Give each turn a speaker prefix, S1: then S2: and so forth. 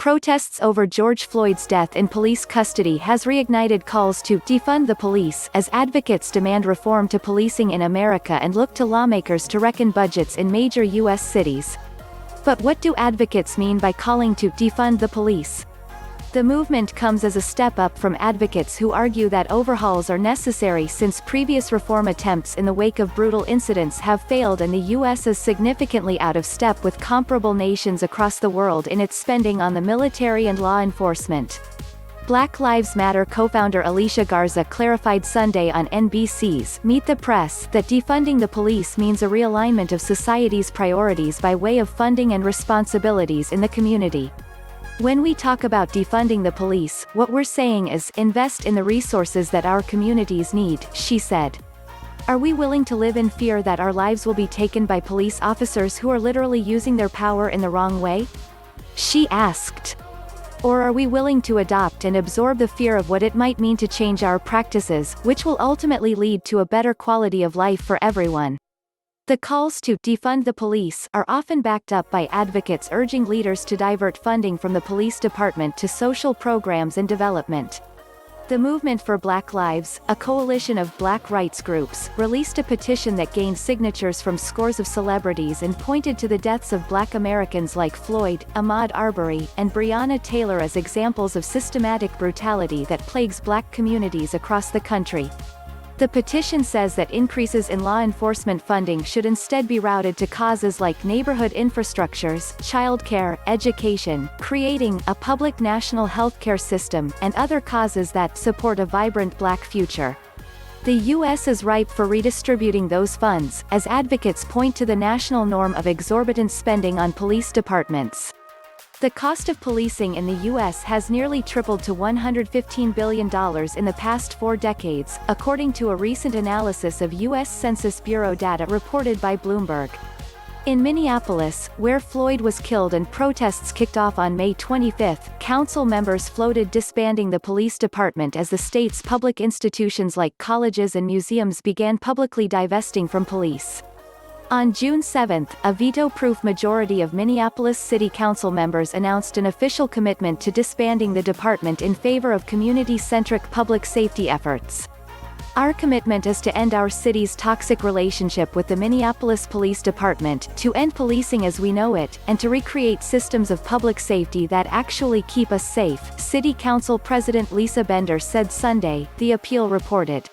S1: Protests over George Floyd's death in police custody has reignited calls to defund the police as advocates demand reform to policing in America and look to lawmakers to reckon budgets in major U.S. cities. But what do advocates mean by calling to defund the police? The movement comes as a step up from advocates who argue that overhauls are necessary since previous reform attempts in the wake of brutal incidents have failed and the U.S. is significantly out of step with comparable nations across the world in its spending on the military and law enforcement. Black Lives Matter co-founder Alicia Garza clarified Sunday on NBC's Meet the Press that defunding the police means a realignment of society's priorities by way of funding and responsibilities in the community. When we talk about defunding the police, what we're saying is, invest in the resources that our communities need, she said. Are we willing to live in fear that our lives will be taken by police officers who are literally using their power in the wrong way? She asked. Or are we willing to adopt and absorb the fear of what it might mean to change our practices, which will ultimately lead to a better quality of life for everyone? The calls to defund the police are often backed up by advocates urging leaders to divert funding from the police department to social programs and development. The Movement for Black Lives, a coalition of black rights groups, released a petition that gained signatures from scores of celebrities and pointed to the deaths of Black Americans like Floyd, Ahmaud Arbery, and Breonna Taylor as examples of systematic brutality that plagues Black communities across the country. The petition says that increases in law enforcement funding should instead be routed to causes like neighborhood infrastructures, childcare, education, creating a public national healthcare system, and other causes that support a vibrant Black future. The U.S. is ripe for redistributing those funds, as advocates point to the national norm of exorbitant spending on police departments. The cost of policing in the U.S. has nearly tripled to $115 billion in the past 4 decades, according to a recent analysis of US Census Bureau data reported by Bloomberg. In Minneapolis, where Floyd was killed and protests kicked off on May 25, council members floated disbanding the police department as the state's public institutions like colleges and museums began publicly divesting from police. On June 7, a veto-proof majority of Minneapolis City Council members announced an official commitment to disbanding the department in favor of community-centric public safety efforts. Our commitment is to end our city's toxic relationship with the Minneapolis Police Department, to end policing as we know it, and to recreate systems of public safety that actually keep us safe, City Council President Lisa Bender said Sunday, the appeal reported.